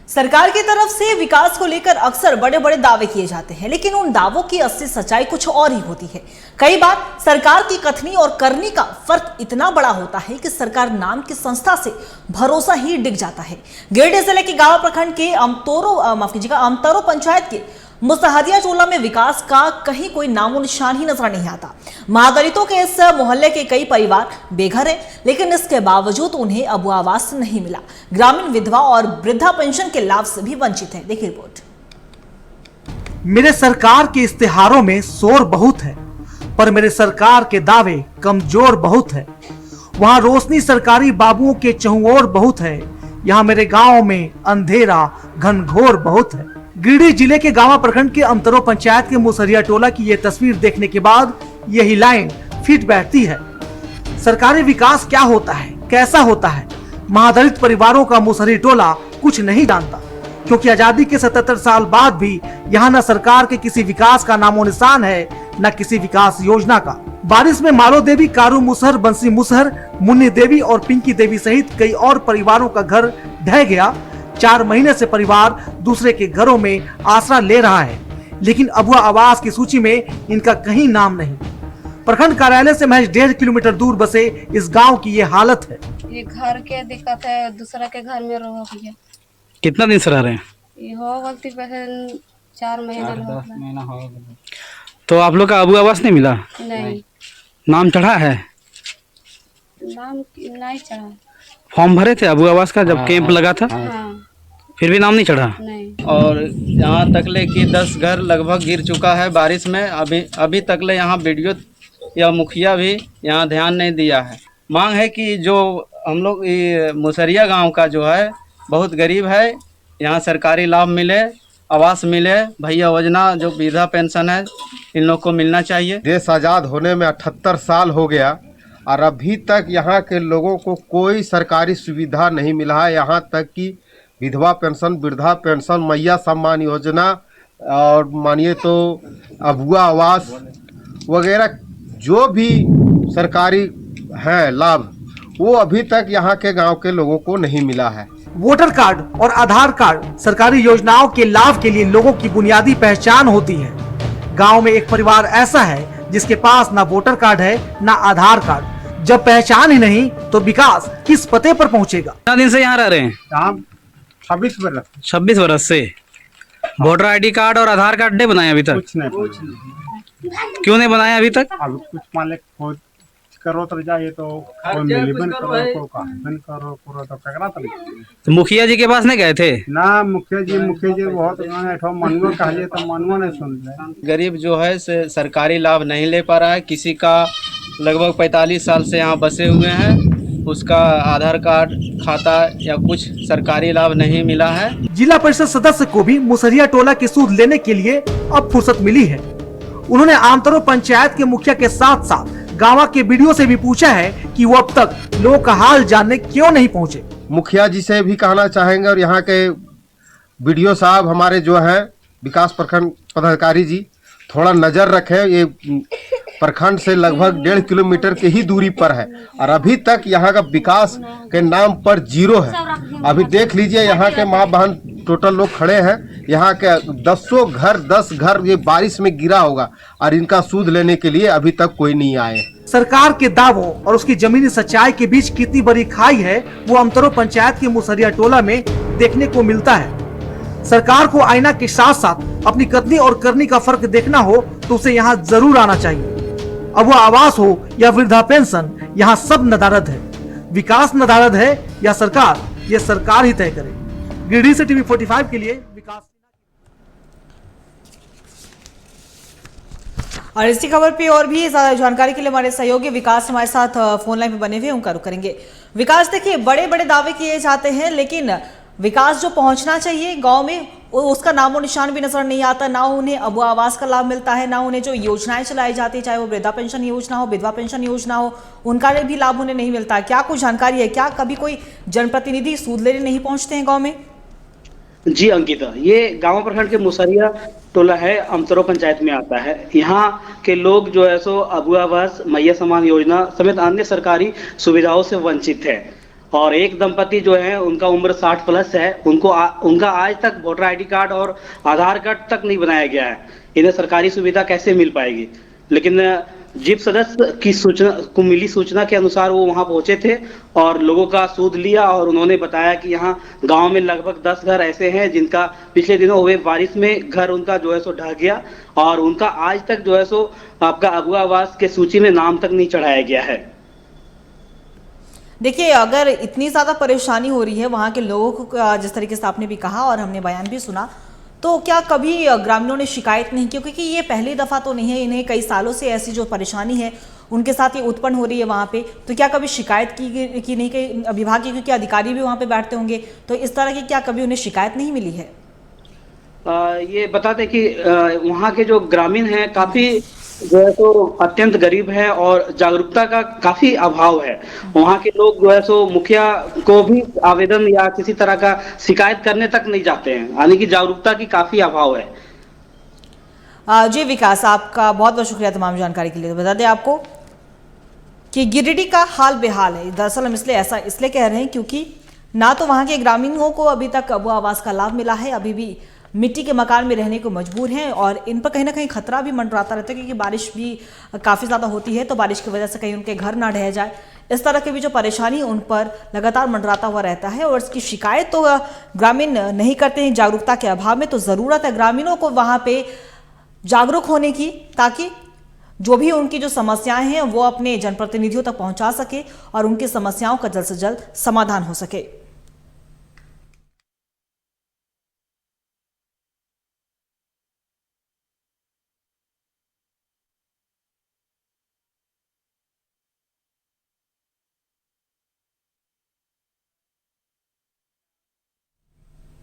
सरकार की तरफ से विकास को लेकर अक्सर बड़े बड़े दावे किए जाते हैं, लेकिन उन दावों की असली सच्चाई कुछ और ही होती है। कई बार सरकार की कथनी और करनी का फर्क इतना बड़ा होता है कि सरकार नाम की संस्था से भरोसा ही डिग जाता है। गिरिडीह जिले के गांव प्रखंड के अमतरो पंचायत के मुसहरिया टोला में विकास का कहीं कोई नामो निशान ही नजर नहीं आता। महादलितों के इस मोहल्ले के कई परिवार बेघर हैं, लेकिन इसके बावजूद उन्हें अब आवास नहीं मिला। ग्रामीण विधवा और वृद्धा पेंशन के लाभ से भी वंचित है। देखिए रिपोर्ट। मेरे सरकार के इस्तेहारों में शोर बहुत है, पर मेरे सरकार के दावे कमजोर बहुत है। वहाँ रोशनी सरकारी बाबुओं के चहुओर बहुत है, यहाँ मेरे गांव में अंधेरा घनघोर बहुत है। गिरिडीह जिले के गांवा प्रखंड के अमतरो पंचायत के मुसहरिया टोला की ये तस्वीर देखने के बाद यही लाइन फिट बैठती है। सरकारी विकास क्या होता है, कैसा होता है, महादलित परिवारों का मुसहरी टोला कुछ नहीं जानता, क्योंकि आजादी के 77 साल बाद भी यहाँ न सरकार के किसी विकास का नामो निशान है, न किसी विकास योजना का। बारिश में मालो देवी, कारू मुसहर, बंसी मुसहर, मुन्नी देवी और पिंकी देवी सहित कई और परिवारों का घर ढह गया। 4 महीने से परिवार दूसरे के घरों में आसरा ले रहा है, लेकिन अबुआ आवास की सूची में इनका कहीं नाम नहीं। प्रखंड कार्यालय से महज 1.5 किलोमीटर दूर बसे इस गांव की ये हालत है। ये घर के दिक्कत है, दूसरा के घर में रहो भैया। कितना दिन से रह रहे हैं? ये हो गलती पे 4 महीना हो गया। तो आप लोग का अबू आवास नहीं मिला? नहीं। नाम चढ़ा है? नाम नहीं चढ़ा। फॉर्म भरे थे अबू आवास का जब कैंप लगा था? हाँ। फिर भी नाम नहीं चढ़ा? नहीं। और यहाँ तकले की 10 घर लगभग गिर चुका है बारिश में। अभी तकले यहाँ वीडियो या मुखिया भी यहाँ ध्यान नहीं दिया है। मांग है कि जो हम लोग ये मुसहरिया गांव का जो है बहुत गरीब है, यहाँ सरकारी लाभ मिले, आवास मिले, भैया योजना जो वृद्धा पेंशन है इन लोग को मिलना चाहिए। देश आज़ाद होने में 78 साल हो गया और अभी तक यहाँ के लोगों को कोई सरकारी सुविधा नहीं मिला है। यहाँ तक कि विधवा पेंशन, वृद्धा पेंशन, मैया सम्मान योजना और मानिए तो अबुआ आवास वगैरह जो भी सरकारी हैं लाभ, वो अभी तक यहाँ के गांव के लोगों को नहीं मिला है। वोटर कार्ड और आधार कार्ड सरकारी योजनाओं के लाभ के लिए लोगों की बुनियादी पहचान होती है। गांव में एक परिवार ऐसा है जिसके पास ना वोटर कार्ड है ना आधार कार्ड। जब पहचान ही नहीं तो विकास किस पते पर पहुंचेगा? कितना दिन से यहाँ रह रहे हैं? 26 वर्ष। 26 वर्ष से। वोटर आईडी कार्ड और आधार कार्ड नहीं बनाया अभी तक? कुछ नहीं। क्यों नहीं बनाया अभी तक? अब कुछ मालिक खोज करो तो जाए तो कोई मिलीबन करो, को कहबन करो तो ककरा तो मुखिया जी के पास नहीं गए थे? ना मुखिया जी बहुत मनुआ कहलिए तो मनुआ नहीं सुन ले। गरीब जो है से सरकारी लाभ नहीं ले पा रहा है। किसी का लगभग 45 साल से यहाँ बसे हुए हैं, उसका आधार कार्ड, खाता या कुछ सरकारी लाभ नहीं मिला है। जिला परिषद सदस्य को भी मुसहरिया टोला की सूद लेने के लिए अब फुर्सत मिली है। उन्होंने अमतरो पंचायत के मुखिया के साथ साथ गांव के बीडीओ से भी पूछा है कि वो अब तक लोगों का हाल जानने क्यों नहीं पहुंचे। मुखिया जी से भी कहना चाहेंगे और यहाँ के बीडीओ साहब हमारे जो है विकास प्रखंड पदाधिकारी जी थोड़ा नजर रखें। ये प्रखंड से लगभग 1.5 किलोमीटर की ही दूरी पर है और अभी तक यहाँ का विकास के नाम पर 0 है। अभी देख लीजिए यहाँ के माँ बहन टोटल लोग खड़े हैं। यहाँ के 10 घर ये बारिश में गिरा होगा और इनका सूद लेने के लिए अभी तक कोई नहीं आए। सरकार के दावों और उसकी जमीनी सच्चाई के बीच कितनी बड़ी खाई है वो अमतरो पंचायत के मुसहरिया टोला में देखने को मिलता है। सरकार को आईना के साथ साथ अपनी कथनी और करनी का फर्क देखना हो तो उसे यहाँ जरूर आना चाहिए। अब वो आवास हो या वृद्धा पेंशन, यहाँ सब नदारद है। विकास नदारद है या सरकार, ये सरकार ही तय करे। गिरिडीह से टीवी 45 के लिए विकास। और इसी खबर पे और भी ज्यादा जानकारी के लिए हमारे सहयोगी विकास हमारे साथ फोन लाइन पे बने हुए, उनका रुख करेंगे। विकास, देखिए बड़े बड़े दावे किए जाते हैं, लेकिन विकास जो पहुंचना चाहिए गांव में उसका नामो निशान भी नजर नहीं आता। ना उन्हें अबू आवास का लाभ मिलता है, ना उन्हें जो योजनाएं चलाई जाती है, चाहे वो वृद्धा पेंशन योजना हो, विधवा पेंशन योजना हो, उनका भी लाभ उन्हें नहीं मिलता। क्या कुछ जानकारी है? क्या कभी कोई जनप्रतिनिधि सूद लेने नहीं पहुंचते हैं गाँव में? जी अंकिता, ये गांव प्रखंड के मुसहरिया टोला है, अमतरो पंचायत में आता है। यहाँ के लोग जो है सो अबू आवास, मैया सम्मान योजना समेत अन्य सरकारी सुविधाओं से वंचित है और एक दंपति जो है उनका उम्र 60 प्लस है, उनका आज तक वोटर आईडी कार्ड और आधार कार्ड तक नहीं बनाया गया है। इन्हें सरकारी सुविधा कैसे मिल पाएगी? लेकिन जीप सदस्य की मिली सूचना के अनुसार वो वहां पहुंचे थे और लोगों का सूद लिया और उन्होंने बताया कि यहाँ गांव में लगभग 10 घर ऐसे हैं जिनका पिछले दिनों हुए बारिश में घर उनका जो है सो ढह गया और उनका आज तक जो है सो आपका अगवा आवास के सूची में नाम तक नहीं चढ़ाया गया है। देखिए, अगर इतनी ज़्यादा परेशानी हो रही है वहाँ के लोगों को, जिस तरीके से आपने भी कहा और हमने बयान भी सुना, तो क्या कभी ग्रामीणों ने शिकायत नहीं की? क्योंकि ये पहली दफ़ा तो नहीं है, इन्हें कई सालों से ऐसी जो परेशानी है उनके साथ ये उत्पन्न हो रही है वहाँ पे, तो क्या कभी शिकायत की नहीं कई विभाग की? क्योंकि अधिकारी भी वहाँ पे बैठते होंगे, तो इस तरह की क्या कभी उन्हें शिकायत नहीं मिली है? ये बता दें कि वहाँ के जो ग्रामीण हैं काफी जो है तो अत्यंत गरीब है और जागरूकता का काफी अभाव है। वहाँ के लोग जो है सो मुखिया को भी आवेदन या किसी तरह का शिकायत करने तक नहीं जाते हैं, यानी कि जागरूकता की काफी अभाव है। जी विकास, आपका बहुत बहुत शुक्रिया तमाम जानकारी के लिए। बता दें आपको कि गिरिडीह का हाल बेहाल है। दरअसल हम इसलिए कह रहे हैं क्योंकि ना तो वहाँ के ग्रामीणों को अभी तक वो आवास का लाभ मिला है, अभी भी मिट्टी के मकान में रहने को मजबूर हैं और इन पर कहीं ना कहीं खतरा भी मंडराता रहता है क्योंकि बारिश भी काफ़ी ज़्यादा होती है, तो बारिश की वजह से कहीं उनके घर ना ढह जाए, इस तरह की भी जो परेशानी उन पर लगातार मंडराता हुआ रहता है। और इसकी शिकायत तो ग्रामीण नहीं करते हैं जागरूकता के अभाव में। तो ज़रूरत है ग्रामीणों को वहाँ पे जागरूक होने की, ताकि जो भी उनकी जो समस्याएं हैं वो अपने जनप्रतिनिधियों तक पहुँचा सके और उनकी समस्याओं का जल्द से जल्द समाधान हो सके।